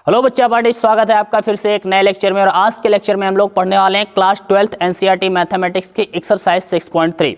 Hello बच्चा party, स्वागत है आपका फिर से एक नए लेक्चर में। और आज के लेक्चर में हम लोग पढ़ने वाले हैं क्लास 12th एनसीईआरटी मैथमेटिक्स की एक्सरसाइज 6.3।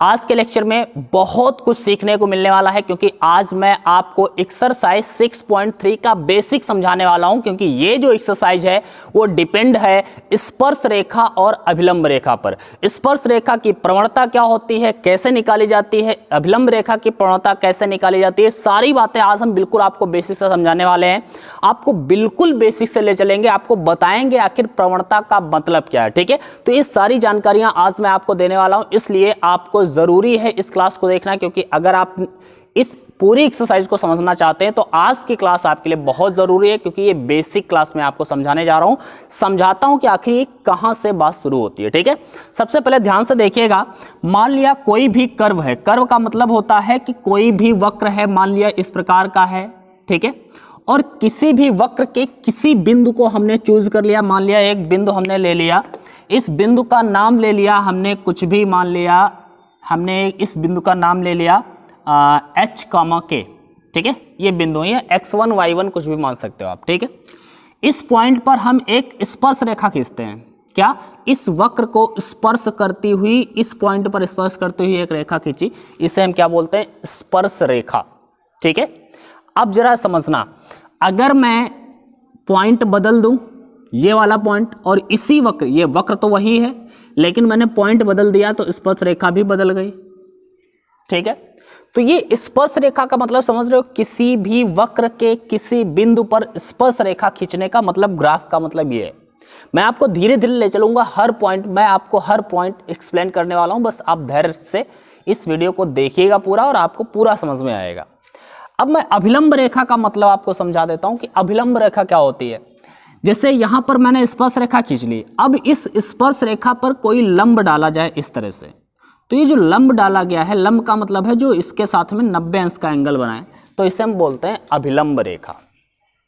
आज के लेक्चर में बहुत कुछ सीखने को मिलने वाला है, क्योंकि आज मैं आपको एक्सरसाइज 6.3 का बेसिक समझाने वाला हूं। क्योंकि ये जो एक्सरसाइज है वो डिपेंड है स्पर्श रेखा और अभिलंब रेखा पर। स्पर्श रेखा की प्रवणता क्या होती है, कैसे निकाली जाती है, अभिलंब रेखा की प्रवणता कैसे निकाली जाती है, सारी बातें आज हम बिल्कुल आपको बेसिक से समझाने वाले हैं। आपको बिल्कुल बेसिक से ले चलेंगे, आपको बताएंगे आखिर प्रवणता का मतलब क्या है। ठीक है, तो ये सारी जानकारियां आज मैं आपको देने वाला हूं, इसलिए आपको जरूरी है इस क्लास को देखना। क्योंकि अगर आप इस पूरी एक्सरसाइज को समझना चाहते हैं तो आज की क्लास आपके लिए बहुत जरूरी है, क्योंकि ये बेसिक क्लास में आपको समझाने जा रहा हूं। समझाता हूं कि आखिर ये कहां से बात शुरू होती है। ठीक है, सबसे पहले ध्यान से देखिएगा। मान लिया कोई भी कर्व है, कर्व का मतलब होता है कि कोई भी वक्र है, मान लिया इस प्रकार का है। ठीक है, और किसी भी वक्र के किसी बिंदु को हमने चूज कर लिया। मान लिया एक बिंदु हमने ले लिया, इस बिंदु का नाम ले लिया हमने कुछ भी, मान लिया हमने इस बिंदु का नाम ले लिया H, K। ठीक है, ये बिंदु है, x1 y1 कुछ भी मान सकते हो आप। ठीक है, इस पॉइंट पर हम एक स्पर्श रेखा खींचते हैं। क्या, इस वक्र को स्पर्श करती हुई, इस पॉइंट पर स्पर्श करती हुई एक रेखा खींची, इसे हम क्या बोलते हैं, स्पर्श रेखा। ठीक है, अब जरा समझना, अगर मैं पॉइंट बदल दूं, ये वाला पॉइंट और इसी वक्र, ये वक्र तो वही है लेकिन मैंने पॉइंट बदल दिया तो स्पर्श रेखा भी बदल गई। ठीक है, तो ये स्पर्श रेखा का मतलब समझ रहे हो, किसी भी वक्र के किसी बिंदु पर स्पर्श रेखा खींचने का मतलब, ग्राफ का मतलब ये है। मैं आपको धीरे धीरे ले चलूंगा, हर पॉइंट मैं आपको हर पॉइंट एक्सप्लेन करने वाला हूं। बस आप धैर्य से इस वीडियो को देखिएगा पूरा, और आपको पूरा समझ में आएगा। अब मैं अभिलंब रेखा का मतलब आपको समझा देता हूं कि अभिलंब रेखा क्या होती है। जैसे यहां पर मैंने स्पर्श रेखा खींच ली, अब इस स्पर्श रेखा पर कोई लंब डाला जाए इस तरह से, तो ये जो लंब डाला गया है, लंब का मतलब है जो इसके साथ में 90 अंश का एंगल बनाए, तो इसे हम बोलते हैं अभिलंब रेखा।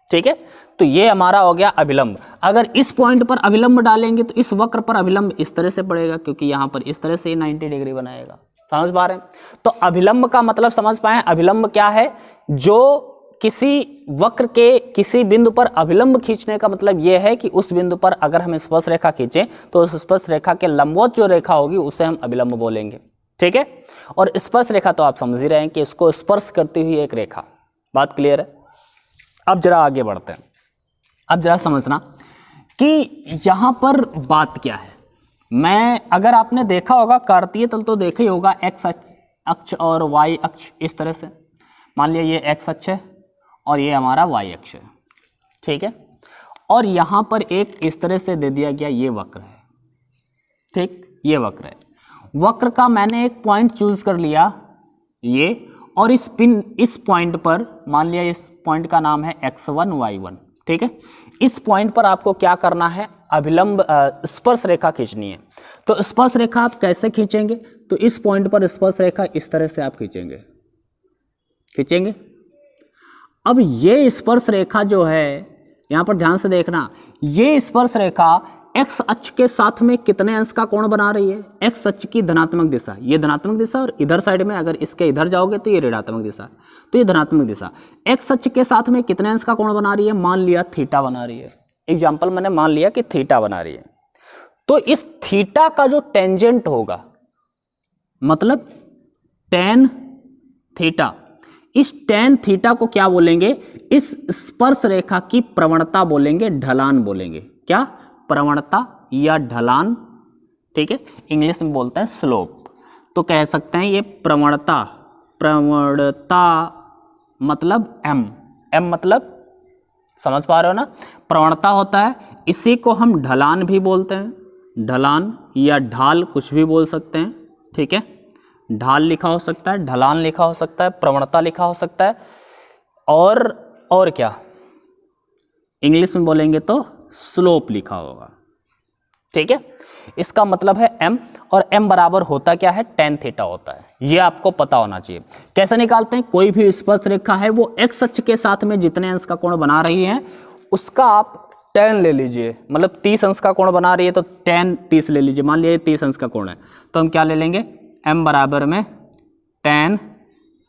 ठीक है, तो ये हमारा हो गया अभिलंब। अगर इस पॉइंट पर अभिलंब डालेंगे तो इस वक्र पर अभिलंब इस तरह से पड़ेगा, क्योंकि यहां पर इस तरह से 90 डिग्री बनाएगा। समझ पा रहे हैं? तो अभिलंब का मतलब समझ पाए, अभिलंब क्या है, जो किसी वक्र के किसी बिंदु पर अभिलंब खींचने का मतलब यह है कि उस बिंदु पर अगर हम स्पर्श रेखा खींचें तो उस स्पर्श रेखा के लंबवत जो रेखा होगी उसे हम अभिलंब बोलेंगे। ठीक है, और स्पर्श रेखा तो आप समझ ही रहे हैं कि इसको स्पर्श करती हुई एक रेखा। बात क्लियर है? अब जरा आगे बढ़ते हैं। अब जरा समझना कि यहां पर बात क्या है। मैं, अगर आपने देखा होगा कार्तीय तल तो देखा ही होगा, एक्स अक्ष और वाई अक्ष इस तरह से। मान लिया ये एक्स अक्ष है और ये हमारा वाई अक्ष है। ठीक है, और यहां पर एक इस तरह से दे दिया गया, ये वक्र है। ठीक, ये वक्र है, वक्र का मैंने एक पॉइंट चूज कर लिया ये, और इस पॉइंट पर मान लिया, इस पॉइंट का नाम है x1 y1। ठीक है, इस पॉइंट पर आपको क्या करना है, अभिलंब स्पर्श रेखा खींचनी है। तो स्पर्श रेखा आप कैसे खींचेंगे, तो इस पॉइंट पर स्पर्श रेखा इस तरह से आप खींचेंगे। अब ये स्पर्श रेखा जो है, यहां पर ध्यान से देखना, ये स्पर्श रेखा एक्स अक्ष के साथ में कितने अंश का कोण बना रही है, एक्स अक्ष की धनात्मक दिशा, ये धनात्मक दिशा, और इधर साइड में अगर इसके इधर जाओगे तो ये ऋणात्मक दिशा, तो ये धनात्मक दिशा। एक्स अक्ष के साथ में कितने अंश का कोण बना रही है, मान लिया थीटा बना रही है। एग्जाम्पल मैंने मान लिया कि थीटा बना रही है, तो इस थीटा का जो टेंजेंट होगा, मतलब टेन थीटा, इस टेन थीटा को क्या बोलेंगे, इस स्पर्श रेखा की प्रवणता बोलेंगे, ढलान बोलेंगे। क्या, प्रवणता या ढलान। ठीक है, इंग्लिश में बोलते हैं स्लोप। तो कह सकते हैं ये प्रवणता, प्रवणता मतलब एम, एम मतलब समझ पा रहे हो ना, प्रवणता होता है, इसी को हम ढलान भी बोलते हैं, ढलान या ढाल कुछ भी बोल सकते हैं। ठीक है, ढाल लिखा हो सकता है, ढलान लिखा हो सकता है, प्रवणता लिखा हो सकता है, और क्या इंग्लिश में बोलेंगे तो स्लोप लिखा होगा। ठीक है, इसका मतलब है m, और m बराबर होता क्या है, tan थीटा होता है। ये आपको पता होना चाहिए। कैसे निकालते हैं, कोई भी स्पर्श रेखा है वो x अक्ष के साथ में जितने अंश का कोण बना रही है उसका आप tan ले लीजिए, मतलब 30 अंश का कोण बना रही है तो tan 30 ले लीजिए। मान लिया 30 अंश का कोण है तो हम क्या ले लेंगे, m बराबर में tan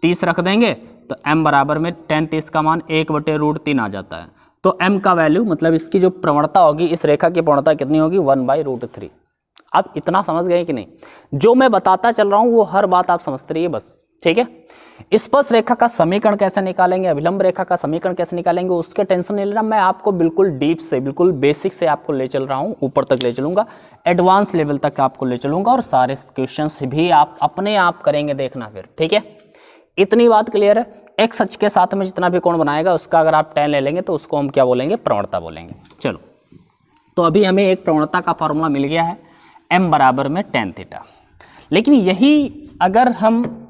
30 रख देंगे, तो m बराबर में tan 30 का मान 1/√3 आ जाता है। तो m का वैल्यू मतलब इसकी जो प्रवणता होगी, इस रेखा की प्रवणता कितनी होगी 1/√3। आप इतना समझ गए कि नहीं? जो मैं बताता चल रहा हूं वो हर बात आप समझते रहिए बस, ठीक है। स्पर्श रेखा का समीकरण कैसे निकालेंगे, अभिलंब रेखा का समीकरण कैसे निकालेंगे, उसके टेंशन नहीं लेना। मैं आपको बिल्कुल डीप से, बिल्कुल बेसिक से आपको ले चल रहा हूं, ऊपर तक ले चलूंगा, एडवांस लेवल तक आपको ले चलूंगा, और सारे क्वेश्चंस भी आप अपने आप करेंगे, देखना फिर, ठीक है। इतनी बात क्लियर है। एक्स अक्ष के साथ में जितना भी कोण बनाएगा उसका अगर आप tan ले लेंगे तो उसको हम क्या बोलेंगे, प्रवणता बोलेंगे। चलो, तो अभी हमें एक प्रवणता का फॉर्मूला मिल गया है, m बराबर में tan थीटा। लेकिन यही अगर हम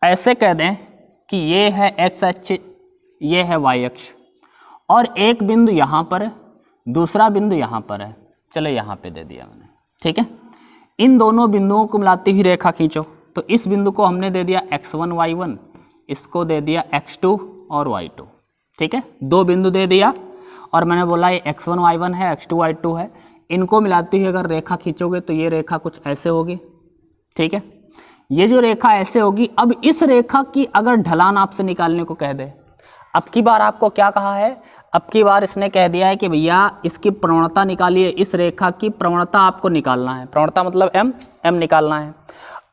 ऐसे कह दें कि ये है x अक्ष, ये है y अक्ष, और एक बिंदु यहाँ पर है, दूसरा बिंदु यहाँ पर है, चलो यहाँ पे दे दिया मैंने, ठीक है। इन दोनों बिंदुओं को मिलाती हुई रेखा खींचो, तो इस बिंदु को हमने दे दिया x1 y1, इसको दे दिया x2 और y2, ठीक है। दो बिंदु दे दिया और मैंने बोला ये x1 y1 है, x2 y2 है। इनको मिलाती हुई अगर रेखा खींचोगे तो ये रेखा कुछ ऐसे होगी, ठीक है। ये जो रेखा ऐसे होगी, अब इस रेखा की अगर ढलान आपसे निकालने को कह दे, अब की बार आपको क्या कहा है, अब की बार इसने कह दिया है कि भैया इसकी प्रवणता निकालिए, इस रेखा की प्रवणता आपको निकालना है। प्रवणता मतलब m निकालना है।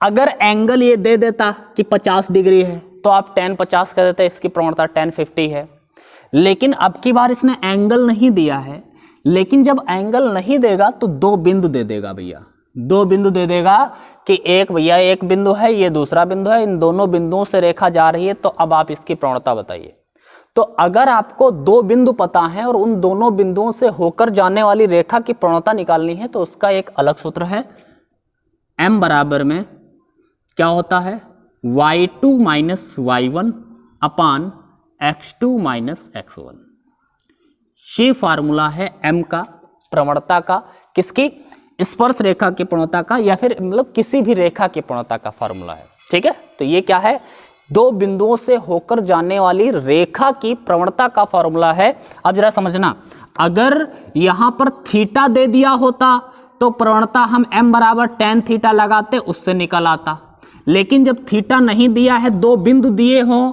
अगर एंगल ये दे देता कि 50 डिग्री है तो आप tan 50 कह देते, इसकी प्रवणता tan 50 है। लेकिन अब की बार इसने एंगल नहीं दिया है, लेकिन जब एंगल नहीं देगा तो दो बिंदु दे देगा भैया, दो बिंदु दे देगा कि एक भैया एक बिंदु है, ये दूसरा बिंदु है, इन दोनों बिंदुओं से रेखा जा रही है, तो अब आप इसकी प्रवणता बताइए। तो अगर आपको दो बिंदु पता है और उन दोनों बिंदुओं से होकर जाने वाली रेखा की प्रवणता निकालनी है, तो उसका एक अलग सूत्र है, m बराबर में क्या होता है y2 माइनस y1 अपान x2 माइनस x1। ये फार्मूला है m का, प्रवणता का, किसकी, स्पर्श रेखा की प्रवणता का, या फिर मतलब किसी भी रेखा की प्रवणता का फार्मूला है, ठीक है। तो ये क्या है, दो बिंदुओं से होकर जाने वाली रेखा की प्रवणता का फॉर्मूला है। अब जरा समझना, अगर यहां पर थीटा दे दिया होता तो प्रवणता हम m बराबर tan थीटा लगाते, उससे निकल आता। लेकिन जब थीटा नहीं दिया है, दो बिंदु दिए हों,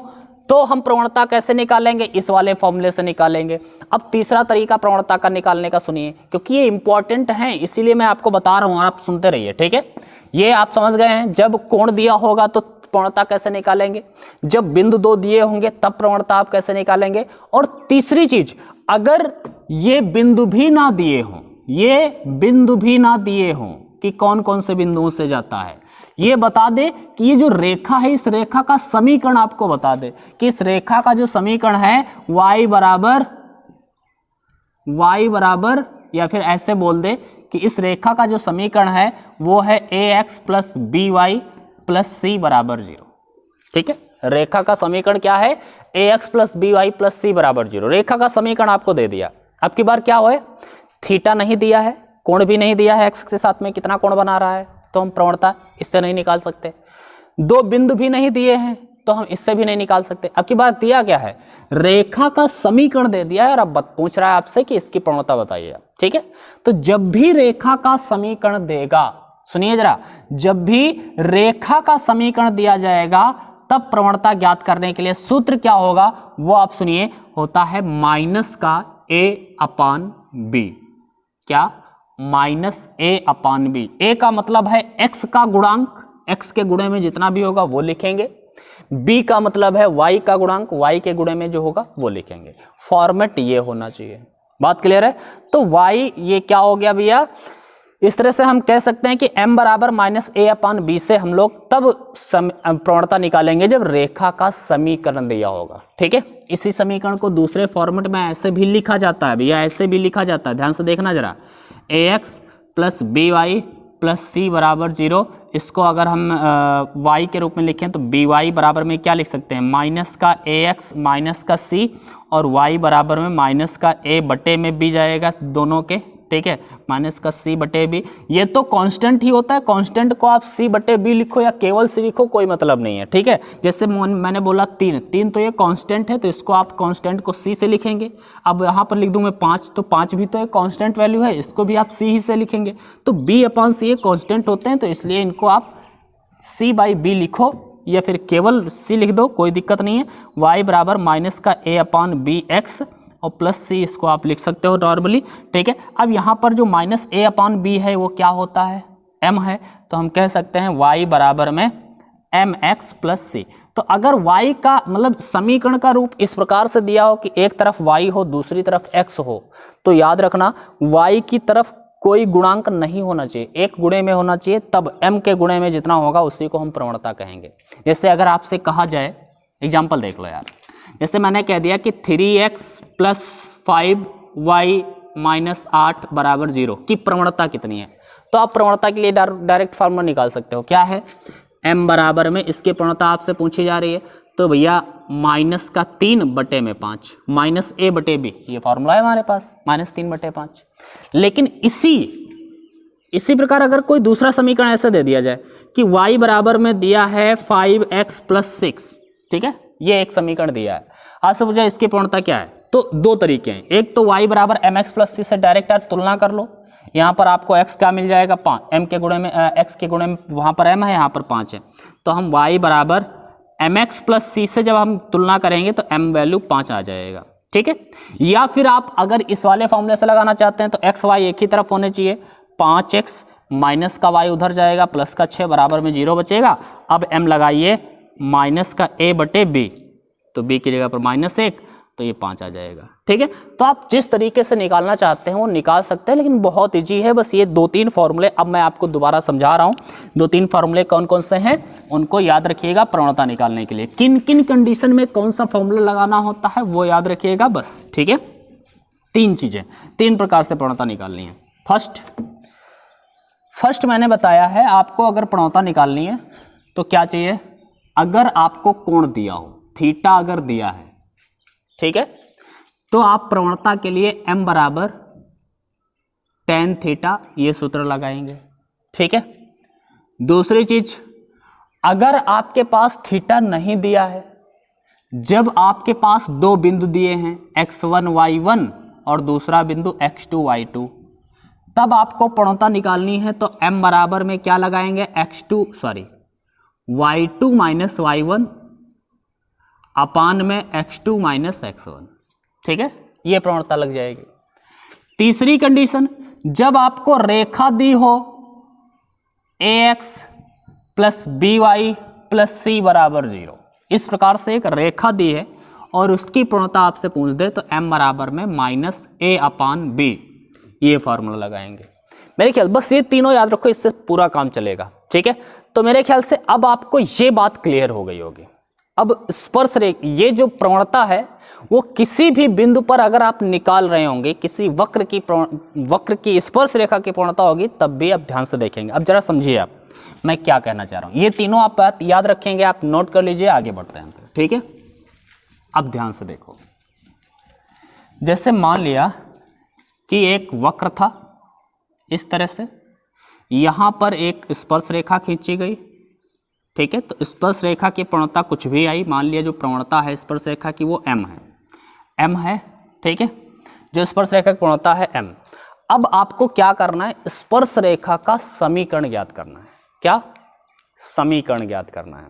तो हम प्रवणता कैसे निकालेंगे, इस वाले फॉर्मूले से निकालेंगे। अब तीसरा तरीका प्रवणता का निकालने का सुनिए, क्योंकि ये इंपॉर्टेंट है, इसीलिए मैं आपको बता रहा हूं और आप सुनते रहिए, ठीक है। ये आप समझ गए हैं, जब कोण दिया होगा तो प्रवणता कैसे निकालेंगे, जब बिंदु दो दिए होंगे तब प्रवणता आप कैसे निकालेंगे। और तीसरी चीज, अगर ये बिंदु भी ना दिए हों, ये बिंदु भी ना दिए हों कि कौन कौन से बिंदुओं से जाता है, ये बता दे कि ये जो रेखा है, इस रेखा का समीकरण आपको बता दे कि इस रेखा का जो समीकरण है y बराबर, या फिर ऐसे बोल दे कि इस रेखा का जो समीकरण है वो है ax plus by plus c बराबर 0, ठीक है। रेखा का समीकरण क्या है, ax plus by plus c बराबर 0। रेखा का समीकरण आपको दे दिया। अब की बार क्या हुआ, थीटा नहीं दिया है, कोण भी नहीं दिया है, x के साथ में कितना कोण बना रहा है, तो हम प्रवणता इससे नहीं निकाल सकते। दो बिंदु भी नहीं दिए हैं तो हम इससे भी नहीं निकाल सकते। अब की बात दिया क्या है, रेखा का समीकरण दे दिया है, और अब पूछ रहा है आपसे कि इसकी प्रवणता बताइए, ठीक है। तो जब भी रेखा का समीकरण देगा, सुनिए जरा, जब भी रेखा का समीकरण दिया जाएगा तब प्रवणता ज्ञात करने के लिए सूत्र क्या होगा, वो आप सुनिए, होता है माइनस का a अपान b। क्या, minus a upon b। a का मतलब है x का गुणांक, x के गुणे में जितना भी होगा वो लिखेंगे। b का मतलब है y का गुणांक, y के गुणे में जो होगा वो लिखेंगे। फॉर्मेट ये होना चाहिए, बात क्लियर है। तो y ये क्या हो गया भैया, इस तरह से हम कह सकते हैं कि m बराबर माइनस a अपान b से हम लोग तब प्रवणता निकालेंगे जब रेखा का समीकरण दिया होगा, ठीक है। इसी समीकरण को दूसरे फॉर्मेट में ऐसे भी लिखा जाता है भैया, ऐसे भी लिखा जाता है, ध्यान से देखना जरा, ax plus by plus c बराबर 0। इसको अगर हम y के रूप में लिखें तो by बराबर में क्या लिख सकते हैं, माइनस का ax माइनस का c, और y बराबर में माइनस का a बटे में b जाएगा दोनों के, ठीक है, माइनस का c बटे b। ये तो कांस्टेंट ही होता है, कांस्टेंट को आप c बटे b लिखो या केवल c लिखो, कोई मतलब नहीं है, ठीक है। जैसे मैंने बोला 3 तो ये कांस्टेंट है, तो इसको आप कांस्टेंट को c से लिखेंगे। अब यहाँ पर लिख दूं मैं 5, तो 5 भी तो एक कांस्टेंट वैल्यू है, इसको भी आप c ही से लिखेंगे। तो b अपान c ये कांस्टेंट होते हैं, तो इसलिए इनको आप c बाई b लिखो या फिर केवल c लिख दो, कोई दिक्कत नहीं है। y बराबर माइनस का a अपान b x, और प्लस सी इसको आप लिख सकते हो नॉर्मली, ठीक है। अब यहाँ पर जो माइनस ए अपॉन बी है वो क्या होता है, m है, तो हम कह सकते हैं y बराबर में mx प्लस सी। तो अगर y का मतलब समीकरण का रूप इस प्रकार से दिया हो कि एक तरफ y हो दूसरी तरफ x हो, तो याद रखना y की तरफ कोई गुणांक नहीं होना चाहिए, एक गुणे में होना चाहिए, तब m के गुणे में जितना होगा उसी को हम प्रवणता कहेंगे। जैसे अगर आपसे कहा जाए, एग्जाम्पल देख लो यार, जैसे मैंने कह दिया कि 3x प्लस 5y माइनस 8 बराबर 0 की प्रवणता कितनी है, तो आप प्रवणता के लिए डायरेक्ट फार्मूला निकाल सकते हो। क्या है, m बराबर में, इसकी प्रवणता आपसे पूछी जा रही है, तो भैया माइनस का 3/5 माइनस a बटे b, ये फार्मूला है हमारे पास, -3/5। लेकिन इसी प्रकार अगर कोई दूसरा समीकरण ऐसे दे दिया जाए कि y बराबर में दिया है 5x प्लस 6, ठीक है, ये एक समीकरण दिया है, आपसे पूछा इसकी प्रवणता क्या है, तो दो तरीके हैं। एक तो y बराबर mx प्लस सी से डायरेक्ट आप तुलना कर लो, यहाँ पर आपको x क्या मिल जाएगा, 5, m के गुणे में x के गुणे में वहाँ पर m है, यहाँ पर 5 है, तो हम y बराबर mx प्लस सी से जब हम तुलना करेंगे तो m वैल्यू 5 आ जाएगा, ठीक है। या फिर आप अगर इस वाले फॉर्मूले से लगाना चाहते हैं तो x y एक ही तरफ होने चाहिए, 5x माइनस का y उधर जाएगा, प्लस का 6 बराबर में 0 बचेगा। अब m लगाइए माइनस का a बटे b, तो b की जगह पर -1, तो ये 5 आ जाएगा, ठीक है। तो आप जिस तरीके से निकालना चाहते हैं वो निकाल सकते हैं, लेकिन बहुत ईजी है। बस ये 2-3 फॉर्मूले अब मैं आपको दोबारा समझा रहा हूँ, 2-3 फॉर्मूले कौन कौन से हैं उनको याद रखिएगा प्रवणता निकालने के लिए। किन किन कंडीशन में कौन सा फॉर्मूला लगाना होता है वो याद रखिएगा बस, ठीक है। 3 चीजें, 3 प्रकार से प्रवणता निकालनी है। फर्स्ट मैंने बताया है आपको अगर प्रवणता निकालनी है तो क्या चाहिए, अगर आपको कोण दिया हो, थीटा अगर दिया है, ठीक है, तो आप प्रवणता के लिए m बराबर tan थीटा ये सूत्र लगाएंगे, ठीक है। दूसरी चीज, अगर आपके पास थीटा नहीं दिया है, जब आपके पास 2 बिंदु दिए हैं x1 y1 और दूसरा बिंदु x2 y2, तब आपको प्रवणता निकालनी है तो m बराबर में क्या लगाएंगे, y2 माइनस y1 अपान में x2 माइनस x1, ठीक है, ये प्रवणता लग जाएगी। तीसरी कंडीशन, जब आपको रेखा दी हो ax plus by plus c बराबर 0, इस प्रकार से एक रेखा दी है और उसकी प्रवणता आपसे पूछ दे तो m बराबर में -a अपान b, ये फॉर्मूला लगाएंगे। मेरे ख्याल बस ये तीनों याद रखो, इससे पूरा काम चलेगा, ठीक है। तो मेरे ख्याल से अब आपको ये बात क्लियर हो गई होगी। अब स्पर्श रेखा, ये जो प्रवणता है वो किसी भी बिंदु पर अगर आप निकाल रहे होंगे, किसी वक्र की स्पर्श रेखा की प्रवणता होगी, तब भी आप ध्यान से देखेंगे। अब जरा समझिए आप मैं क्या कहना चाह रहा हूं, ये तीनों आप बात याद रखेंगे, आप नोट कर लीजिए, आगे बढ़ते हैं, ठीक है। अब ध्यान से देखो, जैसे मान लिया कि एक वक्र था इस तरह से, यहां पर एक स्पर्श रेखा खींची गई, ठीक है, तो स्पर्श रेखा की प्रवणता कुछ भी आई, मान लिया जो प्रवणता है स्पर्श रेखा की वो m है, ठीक है, जो स्पर्श रेखा की प्रवणता है m। अब आपको क्या करना है, स्पर्श रेखा का समीकरण ज्ञात करना है। क्या समीकरण ज्ञात करना है,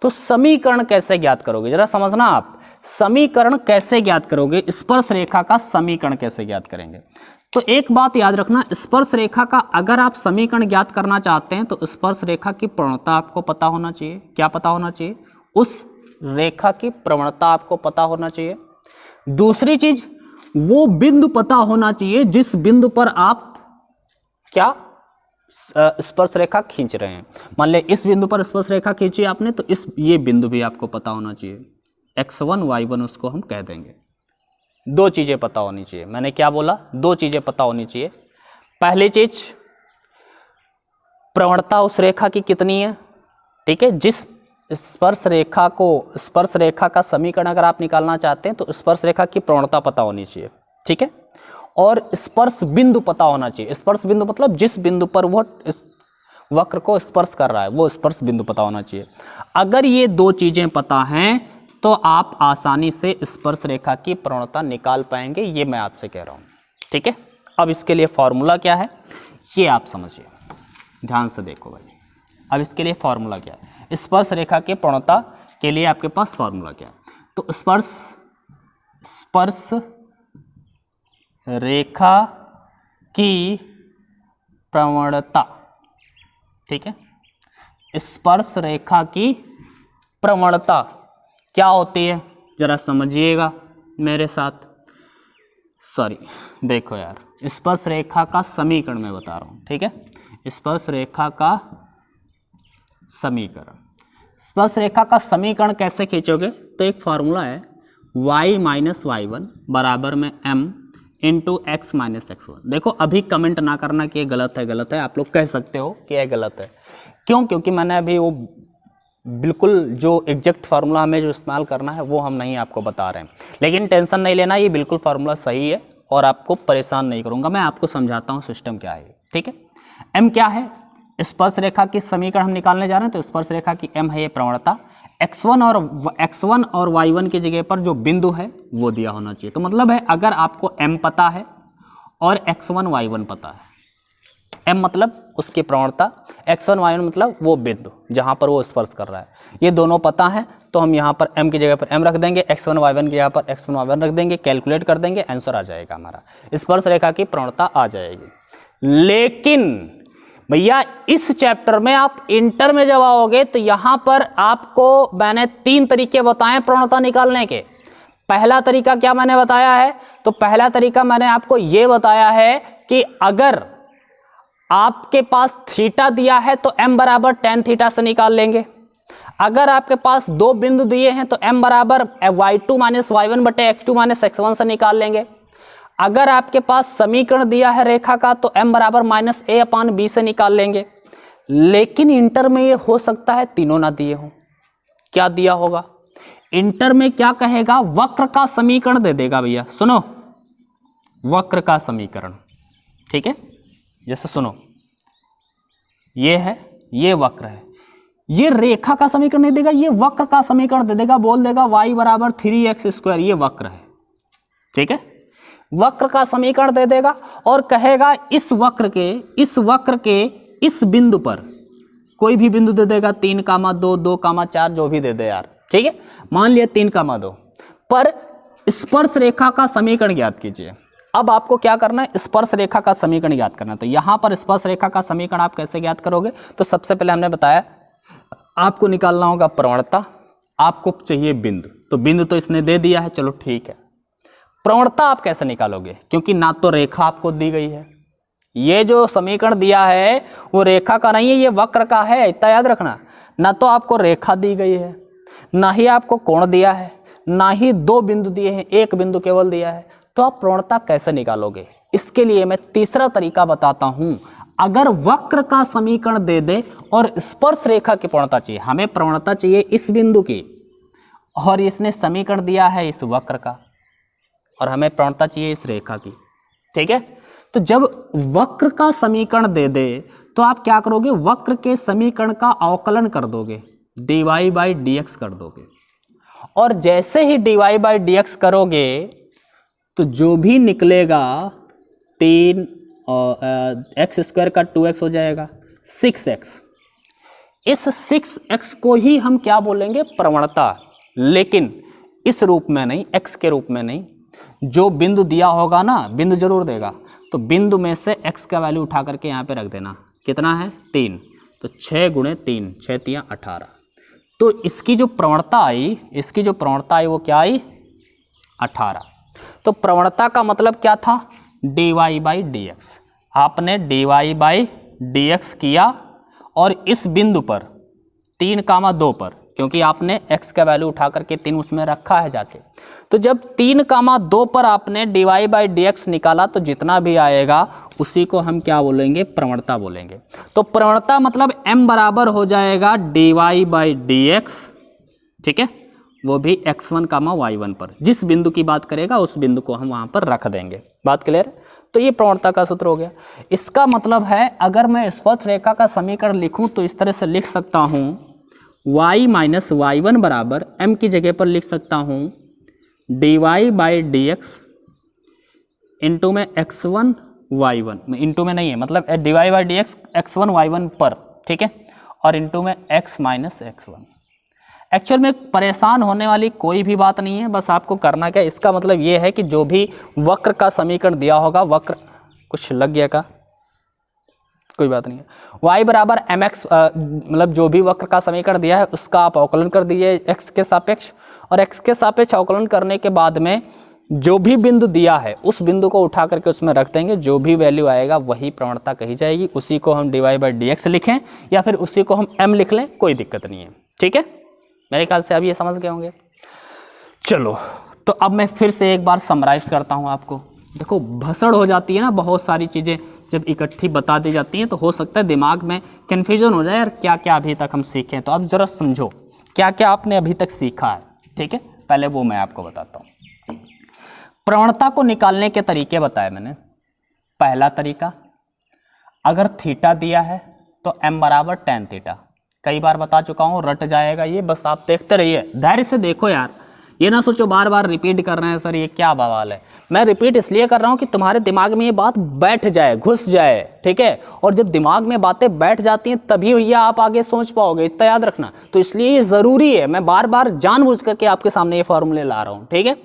तो समीकरण कैसे ज्ञात करोगे, जरा समझना आप, समीकरण कैसे ज्ञात करोगे, स्पर्श रेखा का समीकरण कैसे ज्ञात करेंगे। तो एक बात याद रखना, स्पर्श रेखा का अगर आप समीकरण ज्ञात करना चाहते हैं तो स्पर्श रेखा की प्रवणता आपको पता होना चाहिए। क्या पता होना चाहिए, उस रेखा की प्रवणता आपको पता होना चाहिए। दूसरी चीज, वो बिंदु पता होना चाहिए जिस बिंदु पर आप क्या स्पर्श रेखा खींच रहे हैं। मान लिया इस बिंदु पर स्पर्श रेखा खींची आपने, तो ये बिंदु भी आपको पता होना चाहिए, x1 y1 उसको हम कह देंगे। 2 चीजें पता होनी चाहिए, मैंने क्या बोला, 2 चीजें पता होनी चाहिए। पहली चीज, प्रवणता उस रेखा की कितनी है, ठीक है, जिस स्पर्श रेखा का समीकरण अगर आप निकालना चाहते हैं तो स्पर्श रेखा की प्रवणता पता होनी चाहिए, ठीक है, और स्पर्श बिंदु पता होना चाहिए। स्पर्श बिंदु मतलब जिस बिंदु पर वो वक्र को स्पर्श कर रहा है वो स्पर्श बिंदु पता होना चाहिए। अगर ये 2 चीजें पता हैं तो आप आसानी से स्पर्श रेखा की प्रवणता निकाल पाएंगे, ये मैं आपसे कह रहा हूं, ठीक है। अब इसके लिए फॉर्मूला क्या है ये आप समझिए, ध्यान से देखो भाई। अब इसके लिए फॉर्मूला क्या है, स्पर्श रेखा की प्रवणता के लिए आपके पास फॉर्मूला क्या है, तो स्पर्श रेखा की प्रवणता, ठीक है, स्पर्श रेखा की प्रवणता क्या होती है जरा समझिएगा मेरे साथ। सॉरी, देखो यार, स्पर्श रेखा का समीकरण मैं बता रहा हूं, ठीक है, स्पर्श रेखा का समीकरण। स्पर्श रेखा का समीकरण कैसे खींचोगे, तो एक फॉर्मूला है y माइनस y1 बराबर में m into x minus x1। देखो अभी कमेंट ना करना कि ये गलत है, आप लोग कह सकते हो कि यह गलत है। क्यों? क्योंकि मैंने अभी वो बिल्कुल जो एग्जैक्ट फार्मूला हमें जो इस्तेमाल करना है वो हम नहीं आपको बता रहे हैं, लेकिन टेंशन नहीं लेना, ये बिल्कुल फार्मूला सही है और आपको परेशान नहीं करूंगा, मैं आपको समझाता हूँ सिस्टम क्या है, ठीक है। m क्या है, स्पर्श रेखा की समीकरण हम निकालने जा रहे हैं, तो स्पर्श रेखा की m है ये प्रवणता, x1 और y1 की जगह पर जो बिंदु है वो दिया होना चाहिए। तो मतलब है अगर आपको m पता है और x1 y1 पता है, m मतलब उसकी प्रवणता, x1 y1 मतलब वो बिंदु जहां पर वो स्पर्श कर रहा है, ये दोनों पता है, तो हम यहाँ पर m की जगह पर m रख देंगे, x1 y1 की जगह पर x1 y1 रख देंगे, कैलकुलेट कर देंगे, आंसर आ जाएगा हमारा, स्पर्श रेखा की प्रवणता आ जाएगी। लेकिन भैया इस चैप्टर में आप इंटर में जब आओगे तो यहां पर आपको मैंने 3 तरीके बताए प्रवणता निकालने के। पहला तरीका क्या मैंने बताया है, तो पहला तरीका मैंने आपको यह बताया है कि अगर आपके पास थीटा दिया है तो m बराबर tan थीटा से निकाल लेंगे। अगर आपके पास 2 बिंदु दिए हैं तो m बराबर y2 माइनस y1 बटे x2 माइनस x1 से निकाल लेंगे। अगर आपके पास समीकरण दिया है रेखा का तो m बराबर माइनस a अपान b से निकाल लेंगे। लेकिन इंटर में ये हो सकता है तीनों ना दिए हों। क्या दिया होगा इंटर में, क्या कहेगा, वक्र का समीकरण दे देगा। भैया सुनो, वक्र का समीकरण, ठीक है, जैसे सुनो, ये है, ये वक्र है, ये रेखा का समीकरण नहीं देगा, ये वक्र का समीकरण दे देगा, बोल देगा y बराबर 3x², ये वक्र है, ठीक है, वक्र का समीकरण दे देगा और कहेगा इस वक्र के इस बिंदु पर कोई भी बिंदु दे देगा, 3,2, 2,4 जो भी दे दे यार, ठीक है, मान लिया 3,2 पर स्पर्श रेखा का समीकरण ज्ञात कीजिए। अब आपको क्या करना है, स्पर्श रेखा का समीकरण ज्ञात करना है। तो यहां पर स्पर्श रेखा का समीकरण आप कैसे ज्ञात करोगे, तो सबसे पहले हमने बताया आपको निकालना होगा प्रवणता, आपको चाहिए बिंदु, तो बिंदु तो इसने दे दिया है, चलो ठीक है। प्रवणता आप कैसे निकालोगे, क्योंकि ना तो रेखा आपको दी गई है, ये जो समीकरण दिया है वो रेखा का नहीं है, ये वक्र का है, इतना याद रखना। ना तो आपको रेखा दी गई है, ना ही आपको कोण दिया है, ना ही 2 बिंदु दिए हैं, 1 बिंदु केवल दिया है, तो आप प्रवणता कैसे निकालोगे। इसके लिए मैं तीसरा तरीका बताता हूं। अगर वक्र का समीकरण दे दे और स्पर्श रेखा की प्रवणता चाहिए, हमें प्रवणता चाहिए इस बिंदु की और इसने समीकरण दिया है इस वक्र का और हमें प्रवणता चाहिए इस रेखा की, ठीक है। तो जब वक्र का समीकरण दे दे तो आप क्या करोगे, वक्र के समीकरण का अवकलन कर दोगे, dy/dx कर दोगे, और जैसे ही dy/dx करोगे तो जो भी निकलेगा 3 x² का 2x हो जाएगा 6x। इस 6x को ही हम क्या बोलेंगे, प्रवणता, लेकिन इस रूप में नहीं, x के रूप में नहीं, जो बिंदु दिया होगा ना, बिंदु जरूर देगा, तो बिंदु में से x का वैल्यू उठा करके यहाँ पे रख देना, कितना है 3, तो 6 × 3, 6 × 18, तो इसकी जो प्रवणता आई वो क्या आई, 18। तो प्रवणता का मतलब क्या था, dy/dx। आपने dy/dx किया और इस बिंदु पर 3,2 पर, क्योंकि आपने x का वैल्यू उठा करके 3 उसमें रखा है जाके, तो जब 3,2 पर आपने dy/dx निकाला तो जितना भी आएगा उसी को हम क्या बोलेंगे, प्रवणता बोलेंगे। तो प्रवणता मतलब m बराबर हो जाएगा dy/dx, ठीक है, वो भी x1, y1 पर, जिस बिंदु की बात करेगा उस बिंदु को हम वहां पर रख देंगे। बात क्लियर? तो ये प्रवणता का सूत्र हो गया। इसका मतलब है अगर मैं स्पर्श रेखा का समीकरण लिखूं तो इस तरह से लिख सकता हूं, y माइनस y1 बराबर m की जगह पर लिख सकता हूं dy/dx इंटू में x1 y1, इंटू में नहीं है, मतलब dy/dx x1 y1 पर, ठीक है, और इंटू में x माइनस x1। एक्चुअल में परेशान होने वाली कोई भी बात नहीं है, बस आपको करना क्या, इसका मतलब ये है कि जो भी वक्र का समीकरण दिया होगा, वक्र कुछ लग गया का, कोई बात नहीं है, y बराबर mx, मतलब जो भी वक्र का समीकरण दिया है उसका आप अवकलन कर दीजिए x के सापेक्ष, और x के सापेक्ष अवकलन करने के बाद में जो भी बिंदु दिया है उस बिंदु को उठा करके उसमें रख देंगे, जो भी वैल्यू आएगा वही प्रवणता कही जाएगी, उसी को हम dy/dx लिखें या फिर उसी को हम m लिख लें, कोई दिक्कत नहीं है। ठीक है, मेरे ख्याल से अब ये समझ गए होंगे। चलो, तो अब मैं फिर से एक बार समराइज करता हूँ आपको। देखो, भसड़ हो जाती है ना, बहुत सारी चीज़ें जब इकट्ठी बता दी जाती हैं तो हो सकता है दिमाग में कन्फ्यूजन हो जाए, यार क्या क्या अभी तक हम सीखे। तो अब जरा समझो क्या क्या आपने अभी तक सीखा है। ठीक है, पहले वो मैं आपको बताता हूँ। प्रवणता को निकालने के तरीके बताए मैंने। पहला तरीका, अगर थीटा दिया है तो m बराबर tan थीटा, कई बार बता चुका हूँ, रट जाएगा ये, बस आप देखते रहिए, धैर्य से देखो यार, ये ना सोचो बार बार रिपीट कर रहे हैं सर ये क्या बवाल है। मैं रिपीट इसलिए कर रहा हूँ कि तुम्हारे दिमाग में ये बात बैठ जाए, घुस जाए। ठीक है, और जब दिमाग में बातें बैठ जाती हैं तभी भैया आप आगे सोच पाओगे, इतना याद रखना। तो इसलिए ये ज़रूरी है, मैं बार बार जानबूझ करके आपके सामने ये फॉर्मूले ला रहा हूँ। ठीक है,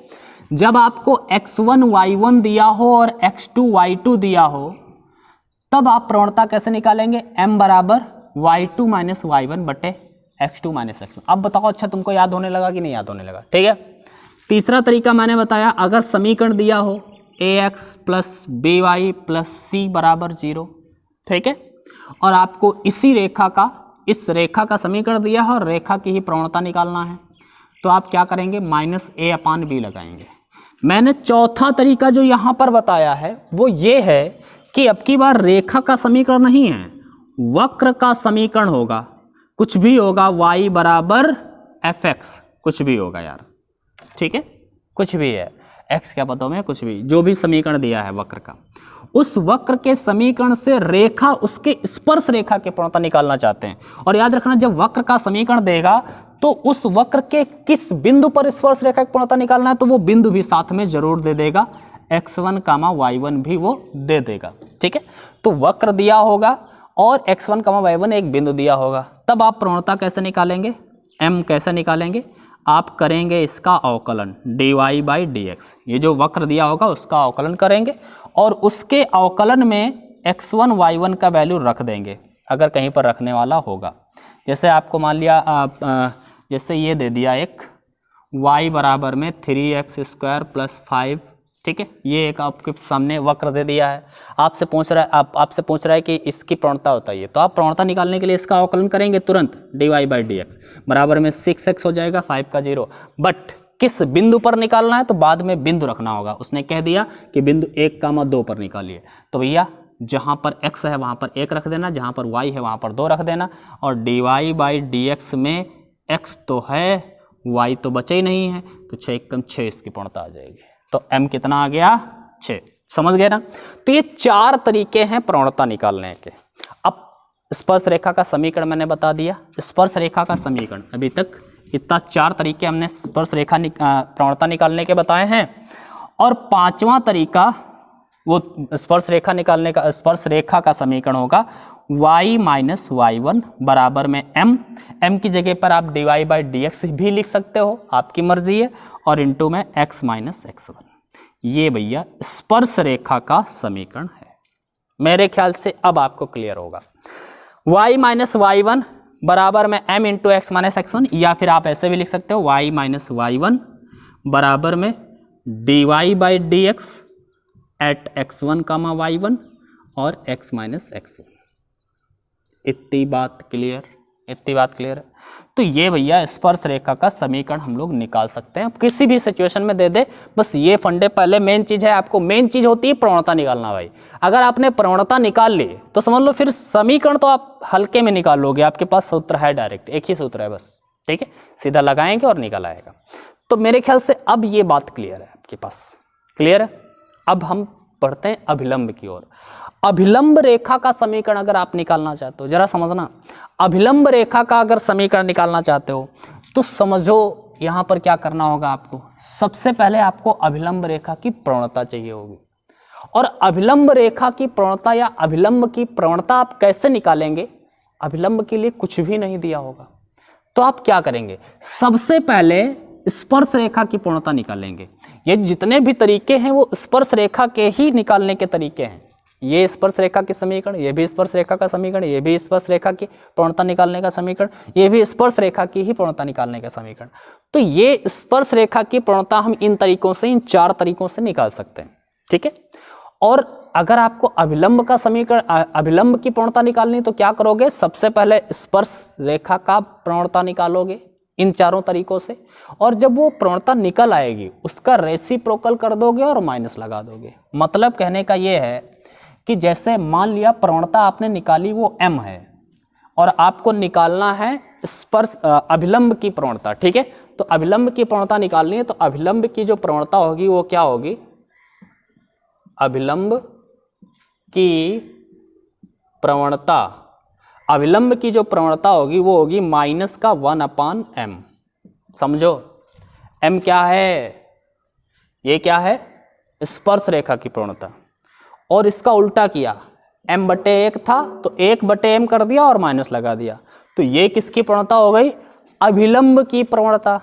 जब आपको x1 y1 दिया हो और x2 y2 दिया हो, तब आप प्रवणता कैसे निकालेंगे, m बराबर y2 माइनस y1 बटे x2 माइनस x1। अब बताओ, अच्छा तुमको याद होने लगा कि नहीं याद होने लगा। ठीक है, तीसरा तरीका मैंने बताया, अगर समीकरण दिया हो ax plus by plus c बराबर 0। ठीक है, और आपको इसी रेखा का, इस रेखा का समीकरण दिया है और रेखा की ही प्रवणता निकालना है, तो आप क्या करेंगे, माइनस a/b लगाएंगे। मैंने चौथा तरीका जो यहाँ पर बताया है वो ये है कि अब की बार रेखा का समीकरण नहीं है, वक्र का समीकरण होगा। कुछ भी होगा, y बराबर fx, कुछ भी होगा यार। ठीक है, कुछ भी है, x क्या पता में, कुछ भी, जो भी समीकरण दिया है वक्र का, उस वक्र के समीकरण से रेखा, उसके स्पर्श रेखा की प्रवणता निकालना चाहते हैं। और याद रखना, जब वक्र का समीकरण देगा तो उस वक्र के किस बिंदु पर स्पर्श रेखा की प्रवणता निकालना है, तो वो बिंदु भी साथ में जरूर दे देगा, x1, y1 भी वो दे देगा। ठीक है, तो वक्र दिया होगा और x1, y1 एक बिंदु दिया होगा, तब आप प्रवणता कैसे निकालेंगे, m कैसे निकालेंगे, आप करेंगे इसका अवकलन dy/dx, ये जो वक्र दिया होगा उसका अवकलन करेंगे और उसके अवकलन में x1 y1 का वैल्यू रख देंगे, अगर कहीं पर रखने वाला होगा। जैसे आपको मान लिया, जैसे ये दे दिया एक y बराबर में 3x² प्लस 5। ठीक है, ये एक आपके सामने वक्र दे दिया है, आपसे पूछ रहा है कि इसकी प्रवणता बताइए, तो आप प्रवणता निकालने के लिए इसका अवकलन करेंगे तुरंत, dy/dx बराबर में 6x हो जाएगा, 5 का 0। बट किस बिंदु पर निकालना है तो बाद में बिंदु रखना होगा। उसने कह दिया कि बिंदु 1, 2 पर निकालिए, तो भैया जहाँ पर x है वहाँ पर 1 रख देना, जहाँ पर y है वहाँ पर 2 रख देना, और dy/dx में x तो है, y तो बचा ही नहीं है, तो 6 × 6 इसकी प्रवणता आ जाएगी। तो m कितना आ गया, 6। समझ गए ना। तो ये 4 तरीके हैं प्रवणता निकालने के। अब स्पर्श रेखा का समीकरण मैंने बता दिया, स्पर्श रेखा का समीकरण अभी तक इतना 4 तरीके हमने स्पर्श रेखा प्रवणता निकालने के बताए हैं। और 5वां तरीका वो स्पर्श रेखा निकालने का, स्पर्श रेखा का समीकरण होगा y माइनस y1 बराबर में m की जगह पर आप dy/dx भी लिख सकते हो, आपकी मर्जी है, और इंटू में x माइनस x1। ये भैया स्पर्श रेखा का समीकरण है। मेरे ख्याल से अब आपको क्लियर होगा। y माइनस y1 बराबर में m into x minus x1, या फिर आप ऐसे भी लिख सकते हो y माइनस y1 बराबर में dy/dx एट x1, y1 और x माइनस x1। इतनी बात क्लियर, इतनी बात क्लियर है। तो ये भैया स्पर्श रेखा का समीकरण हम लोग निकाल सकते हैं, किसी भी सिचुएशन में दे दे, बस ये फंडे पहले मेन चीज़ है, आपको मेन चीज़ होती है प्रवणता निकालना भाई। अगर आपने प्रवणता निकाल ली तो समझ लो फिर समीकरण तो आप हल्के में निकाल लोगे, आपके पास सूत्र है, डायरेक्ट एक ही सूत्र है बस। ठीक है, सीधा लगाएंगे और निकल आएगा। तो मेरे ख्याल से अब ये बात क्लियर है आपके पास, क्लियर है। अब हम बढ़ते हैं अभिलंब की ओर। अभिलंब रेखा का समीकरण अगर आप निकालना चाहते हो, जरा समझना, अभिलंब रेखा का अगर समीकरण निकालना चाहते हो तो समझो यहाँ पर क्या करना होगा आपको। सबसे पहले आपको अभिलंब रेखा की प्रवणता चाहिए होगी, और अभिलंब रेखा की प्रवणता या अभिलंब की प्रवणता आप कैसे निकालेंगे। अभिलंब के लिए कुछ भी नहीं दिया होगा, तो आप क्या करेंगे, सबसे पहले स्पर्श रेखा की पूर्णता निकालेंगे। ये जितने भी तरीके हैं वो स्पर्श रेखा के ही निकालने के तरीके हैं। ये स्पर्श रेखा की समीकरण, ये भी स्पर्श रेखा का समीकरण, ये भी स्पर्श रेखा की पूर्णता निकालने का समीकरण, ये भी स्पर्श रेखा की ही पूर्णता निकालने का समीकरण। तो ये स्पर्श रेखा की पूर्णता हम इन तरीकों से, इन 4 तरीकों से निकाल सकते हैं, ठीक है। और अगर आपको अभिलंब का समीकरण, अभिलंब की पूर्णता निकालनी तो क्या करोगे, सबसे पहले स्पर्श रेखा का पूर्णता निकालोगे इन 4 तरीकों से, और जब वो पूर्णता निकल आएगी उसका रेसिप्रोकल कर दोगे और माइनस लगा दोगे। मतलब कहने का ये है कि जैसे मान लिया प्रवणता आपने निकाली वो m है और आपको निकालना है स्पर्श अभिलंब की प्रवणता, ठीक है। तो अभिलंब की प्रवणता निकालनी है, तो अभिलंब की जो प्रवणता होगी वो क्या होगी, अभिलंब की प्रवणता, अभिलंब की जो प्रवणता होगी वो होगी माइनस का 1/m। समझो m क्या है, ये क्या है, स्पर्श रेखा की प्रवणता, और इसका उल्टा किया, m/1 था तो 1/m कर दिया और माइनस लगा दिया। तो ये किसकी प्रवणता हो गई, अभिलंब की प्रवणता।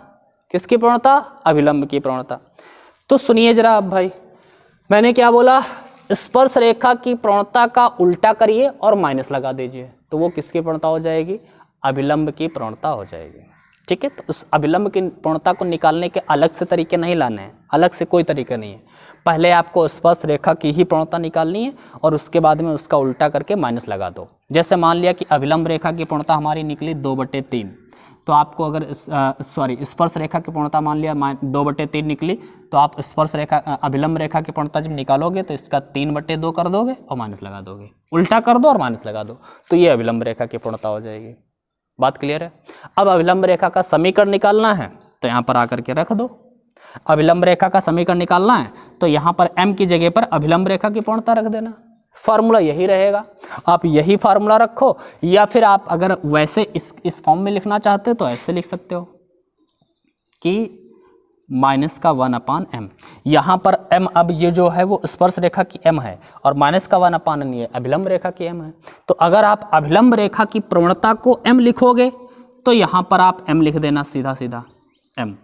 किसकी प्रवणता, अभिलंब की प्रवणता। तो सुनिए जरा अब भाई, मैंने क्या बोला, स्पर्श रेखा की प्रवणता का उल्टा करिए और माइनस लगा दीजिए, तो वो किसकी प्रवणता हो जाएगी, अभिलंब की प्रवणता हो जाएगी, ठीक है। तो उस अभिलंब की पूर्णता को निकालने के अलग से तरीके नहीं लाने हैं, अलग से कोई तरीका नहीं है। पहले आपको स्पर्श रेखा की ही पूर्णता निकालनी है और उसके बाद में उसका उल्टा करके माइनस लगा दो। जैसे मान लिया कि अभिलंब रेखा की पूर्णता हमारी निकली 2/3, तो आपको अगर स्पर्श रेखा की पूर्णता मान लिया 2/3 निकली, तो आप स्पर्श रेखा अभिलंब रेखा की पूर्णता जब निकालोगे तो इसका 3/2 कर दोगे और माइनस लगा दोगे, उल्टा कर दो और माइनस लगा दो, तो ये अभिलंब रेखा की पूर्णता हो जाएगी। बात क्लियर है। अब अभिलंब रेखा का समीकरण निकालना है तो यहाँ पर आकर के रख दो। अभिलंब रेखा का समीकरण निकालना है तो यहाँ पर m की जगह पर अभिलंब रेखा की पूर्णता रख देना। फार्मूला यही रहेगा, आप यही फार्मूला रखो, या फिर आप अगर वैसे इस फॉर्म में लिखना चाहते हो तो ऐसे लिख सकते हो कि माइनस का 1/m। यहाँ पर m, अब ये जो है वो स्पर्श रेखा की m है और माइनस का 1/n ये अभिलंब रेखा की m है। तो अगर आप अभिलंब रेखा की प्रवणता को m लिखोगे तो यहाँ पर आप m लिख देना सीधा सीधा m।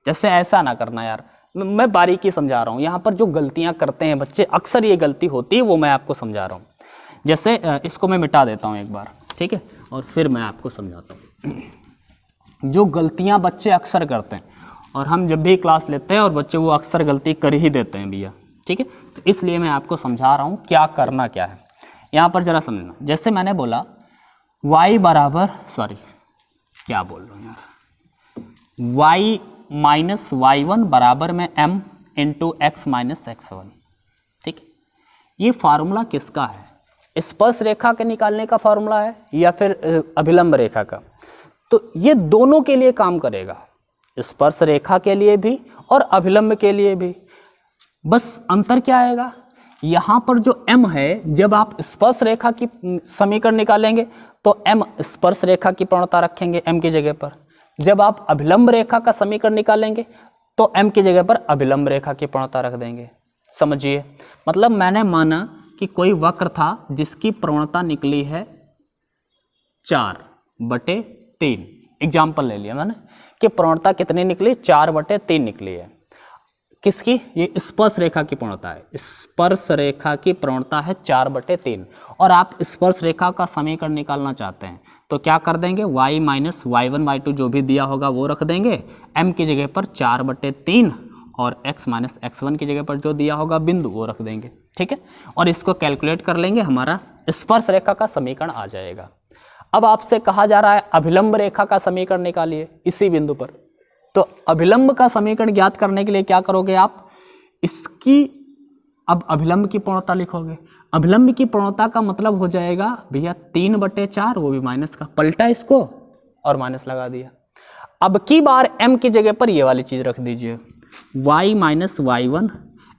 जैसे ऐसा ना करना यार, मैं बारीकी समझा रहा हूँ। यहाँ पर जो गलतियाँ करते हैं बच्चे, अक्सर ये गलती होती है, वो मैं आपको समझा रहा हूँ। जैसे इसको मैं मिटा देता हूँ एक बार, ठीक है, और फिर मैं आपको समझाता हूँ। जो गलतियाँ बच्चे अक्सर करते हैं, और हम जब भी क्लास लेते हैं और बच्चे वो अक्सर गलती कर ही देते हैं भैया, ठीक है, तो इसलिए मैं आपको समझा रहा हूँ क्या करना क्या है। यहाँ पर जरा समझना, जैसे मैंने बोला y बराबर, सॉरी क्या बोल रहा हूँ यार, y माइनस y1 बराबर में m into x minus x1, ठीक है। ये फार्मूला किसका है, स्पर्श रेखा के निकालने का फार्मूला है या फिर अभिलंब रेखा का। तो ये दोनों के लिए काम करेगा, स्पर्श रेखा के लिए भी और अभिलंब के लिए भी। बस अंतर क्या आएगा, यहाँ पर जो m है, जब आप स्पर्श रेखा की समीकरण निकालेंगे तो m स्पर्श रेखा की पूर्णता रखेंगे m की जगह पर। जब आप अभिलंब रेखा का समीकरण निकालेंगे तो m की जगह पर अभिलंब रेखा की पूर्णता रख देंगे। समझिए, मतलब मैंने माना कि कोई वक्र था जिसकी प्रवणता निकली है 4/3। एग्जाम्पल ले लिया मैंने कि प्रवणता कितनी निकली, 4/3 निकली है। किसकी, ये स्पर्श रेखा की प्रवणता है। स्पर्श रेखा की प्रवणता है 4/3 और आप स्पर्श रेखा का समीकरण निकालना चाहते हैं तो क्या कर देंगे, y माइनस y1 y2 जो भी दिया होगा वो रख देंगे, m की जगह पर 4/3 और x माइनस x1 की जगह पर जो दिया होगा बिंदु वो रख देंगे, ठीक है। और इसको कैलकुलेट कर लेंगे, हमारा स्पर्श रेखा का समीकरण आ जाएगा। अब आपसे कहा जा रहा है अभिलंब रेखा का समीकरण निकालिए इसी बिंदु पर। तो अभिलंब का समीकरण ज्ञात करने के लिए क्या करोगे आप, इसकी अब अभिलंब की पूर्णता लिखोगे। अभिलंब की पूर्णता का मतलब हो जाएगा भैया 3/4, वो भी माइनस का, पलटा इसको और माइनस लगा दिया। अब की बार m की जगह पर ये वाली चीज रख दीजिए, y माइनस y1,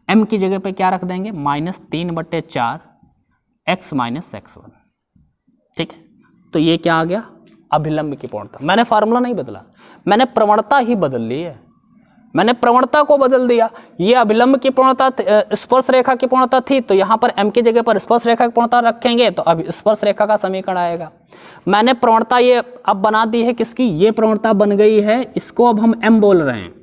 m की जगह पर क्या रख देंगे, माइनस 3/4 x माइनस x1, ठीक है। तो ये क्या आ गया, अभिलंब की पूर्णता। मैंने फार्मूला नहीं बदला, मैंने प्रवणता ही बदल ली है। मैंने प्रवणता को बदल दिया। ये अभिलंब की प्रवणता स्पर्श रेखा की प्रवणता थी, तो यहाँ पर m की जगह पर स्पर्श रेखा की प्रवणता रखेंगे तो अब स्पर्श रेखा का समीकरण आएगा। मैंने प्रवणता ये अब बना दी है किसकी, ये प्रवणता बन गई है, इसको अब हम m बोल रहे हैं।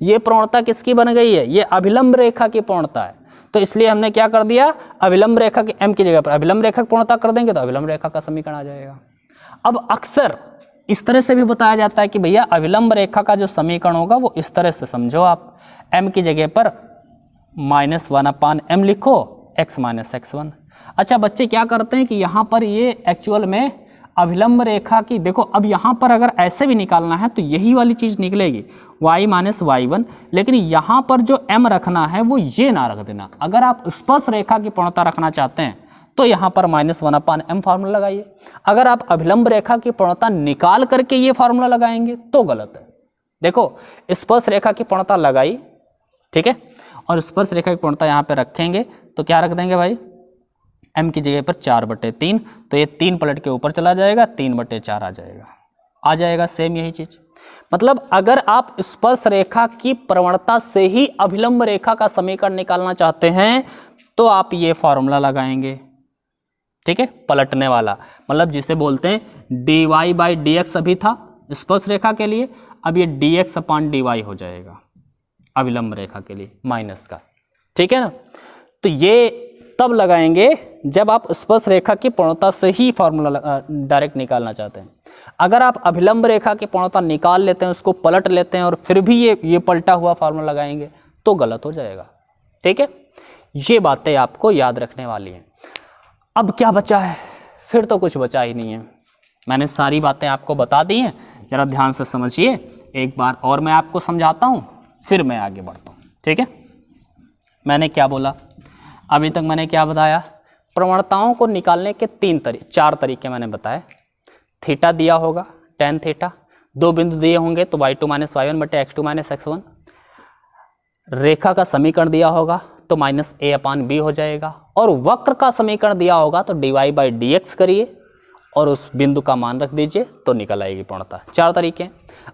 ये प्रवणता किसकी बन गई है, ये अभिलंब रेखा की प्रवणता है, तो इसलिए हमने क्या कर दिया, अभिलंब रेखा की m की जगह पर अभिलंब रेखा की प्रवणता कर देंगे तो अभिलंब रेखा का समीकरण आ जाएगा। अब अक्सर इस तरह से भी बताया जाता है कि भैया अभिलंब रेखा का जो समीकरण होगा वो इस तरह से समझो, आप m की जगह पर -1/m लिखो, x - x1। अच्छा बच्चे क्या करते हैं कि यहाँ पर ये एक्चुअल में अभिलंब रेखा की, देखो अब यहाँ पर अगर ऐसे भी निकालना है तो यही वाली चीज़ निकलेगी y - y1, लेकिन यहाँ पर जो m रखना है वो ये ना रख देना। अगर आप स्पर्श रेखा की प्रवणता रखना चाहते हैं तो यहाँ पर -1/m फार्मूला लगाइए। अगर आप अभिलंब रेखा की प्रवणता निकाल करके ये फार्मूला लगाएंगे तो गलत है। देखो स्पर्श रेखा की प्रवणता लगाई, ठीक है, और स्पर्श रेखा की प्रवणता यहाँ पे रखेंगे तो क्या रख देंगे भाई, m की जगह पर 4/3, तो ये 3 पलट के ऊपर चला जाएगा, 3/4 आ जाएगा सेम यही चीज। मतलब अगर आप स्पर्श रेखा की प्रवणता से ही अभिलंब रेखा का समीकरण निकालना चाहते हैं तो आप ये फॉर्मूला लगाएंगे, ठीक है, पलटने वाला, मतलब जिसे बोलते हैं dy/dx अभी था स्पर्श रेखा के लिए, अब ये dx/dy हो जाएगा अभिलंब रेखा के लिए माइनस का, ठीक है ना। तो ये तब लगाएंगे जब आप स्पर्श रेखा की प्रवणता से ही फॉर्मूला डायरेक्ट निकालना चाहते हैं। अगर आप अभिलंब रेखा की प्रवणता निकाल लेते हैं, उसको पलट लेते हैं और फिर भी ये पलटा हुआ फॉर्मूला लगाएंगे तो गलत हो जाएगा, ठीक है। ये बातें आपको याद रखने वाली हैं। अब क्या बचा है, फिर तो कुछ बचा ही नहीं है। मैंने सारी बातें आपको बता दी हैं, जरा ध्यान से समझिए, एक बार और मैं आपको समझाता हूँ फिर मैं आगे बढ़ता हूँ, ठीक है। मैंने क्या बोला अभी तक, मैंने क्या बताया, प्रवणताओं को निकालने के 4 तरीके मैंने बताए। थीटा दिया होगा tan थीटा, 2 बिंदु दिए होंगे तो y2 - y1 बटे x2 - x1, रेखा का समीकरण दिया होगा तो -a/b हो जाएगा, और वक्र का समीकरण दिया होगा तो dy/dx करिए और उस बिंदु का मान रख दीजिए तो निकल आएगी प्रवणता। 4 तरीके।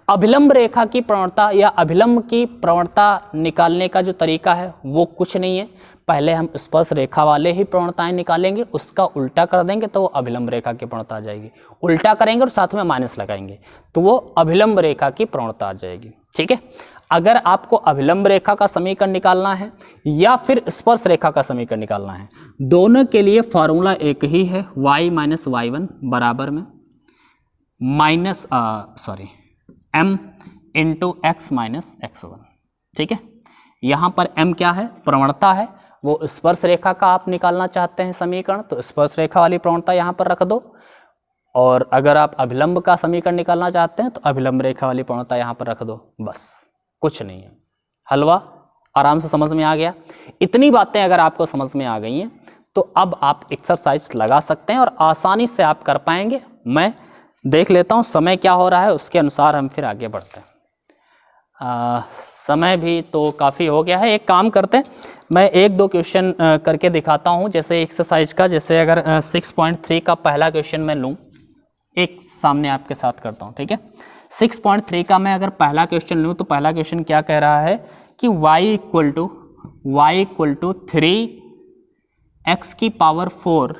अभिलंब रेखा की प्रवणता या अभिलंब की प्रवणता निकालने का जो तरीका है वो कुछ नहीं है, पहले हम स्पर्श रेखा वाले ही प्रवणताएं निकालेंगे, उसका उल्टा कर देंगे तो वो अभिलंब रेखा की प्रवणता आ जाएगी, उल्टा करेंगे और साथ में माइनस लगाएंगे तो वो अभिलंब रेखा की प्रवणता आ जाएगी, ठीक है। अगर आपको अभिलंब रेखा का समीकरण निकालना है या फिर स्पर्श रेखा का समीकरण निकालना है, दोनों के लिए फॉर्मूला एक ही है, y - y1 बराबर में m × x - x1, ठीक है। यहाँ पर m क्या है, प्रवणता है, वो स्पर्श रेखा का आप निकालना चाहते हैं समीकरण तो स्पर्श रेखा वाली प्रवणता यहाँ पर रख दो, और अगर आप अभिलंब का समीकरण निकालना चाहते हैं तो अभिलंब रेखा वाली प्रवणता यहाँ पर रख दो, बस कुछ नहीं है। हलवा आराम से समझ में आ गया। इतनी बातें अगर आपको समझ में आ गई हैं तो अब आप एक्सरसाइज लगा सकते हैं और आसानी से आप कर पाएंगे। मैं देख लेता हूँ समय क्या हो रहा है, उसके अनुसार हम फिर आगे बढ़ते हैं। समय भी तो काफ़ी हो गया है, एक काम करते हैं, मैं 1-2 क्वेश्चन करके दिखाता हूँ, जैसे एक्सरसाइज का, जैसे अगर 6.3 का पहला क्वेश्चन मैं लूँ, एक सामने आपके साथ करता हूँ, ठीक है। 6.3 का मैं अगर पहला क्वेश्चन लूँ तो पहला क्वेश्चन क्या कह रहा है कि y = 3x⁴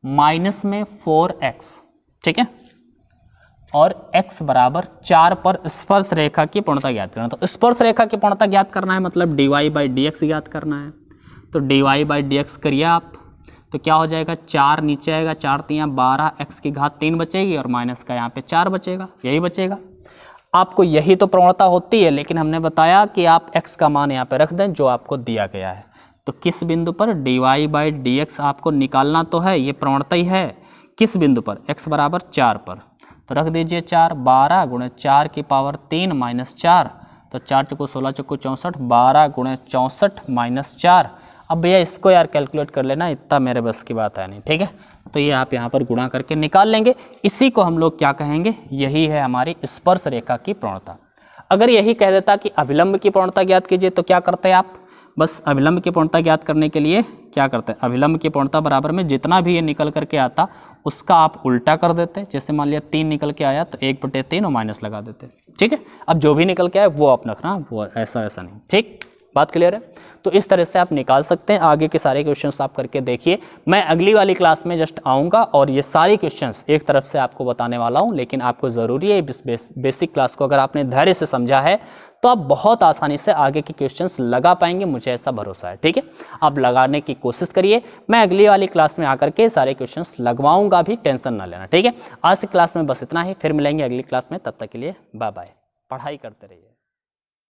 माइनस में 4x, ठीक है, और x बराबर 4 पर स्पर्श रेखा की प्रवणता ज्ञात करना। तो स्पर्श रेखा की प्रवणता ज्ञात करना है मतलब dy/dx ज्ञात करना है, तो dy/dx करिए आप, तो क्या हो जाएगा, 4 नीचे आएगा, 4 × 12, x³ बचेगी और माइनस का यहाँ पे 4 बचेगा, यही बचेगा। आपको यही तो प्रवणता होती है, लेकिन हमने बताया कि आप x का मान यहाँ पे रख दें जो आपको दिया गया है। तो किस बिंदु पर dy/dx आपको निकालना तो है, ये प्रवणता ही है, किस बिंदु पर, x बराबर 4 पर, तो रख दीजिए 4, 12 × 4³ माइनस 4, तो 4 × 16 × 64, 12 × 64 माइनस 4। अब भैया इसको यार कैलकुलेट कर लेना, इतना मेरे बस की बात है नहीं, ठीक है। तो ये आप यहाँ पर गुणा करके निकाल लेंगे, इसी को हम लोग क्या कहेंगे, यही है हमारी स्पर्श रेखा की प्रवणता। अगर यही कह देता कि अभिलंब की प्रवणता ज्ञात कीजिए तो क्या करते हैं आप, बस अभिलंब की पूर्णता ज्ञात करने के लिए क्या करते हैं, अभिलंब की पूर्णता बराबर में जितना भी ये निकल करके आता उसका आप उल्टा कर देते। जैसे मान लिया 3 निकल के आया तो 1/3 और माइनस लगा देते। ठीक है, अब जो भी निकल के आए वो आप रखना, वो ऐसा ऐसा नहीं। ठीक, बात क्लियर है। तो इस तरह से आप निकाल सकते हैं। आगे के सारे क्वेश्चंस आप करके देखिए। मैं अगली वाली क्लास में जस्ट आऊँगा और ये सारे क्वेश्चंस एक तरफ से आपको बताने वाला हूँ, लेकिन आपको ज़रूरी है इस बेसिक क्लास को अगर आपने धैर्य से समझा है तो आप बहुत आसानी से आगे के क्वेश्चंस लगा पाएंगे, मुझे ऐसा भरोसा है। ठीक है, आप लगाने की कोशिश करिए। मैं अगली वाली क्लास में आकर के सारे क्वेश्चंस लगवाऊंगा भी, टेंशन ना लेना। ठीक है, आज की क्लास में बस इतना ही, फिर मिलेंगे अगली क्लास में। तब तक के लिए बाय बाय। पढ़ाई करते रहिए।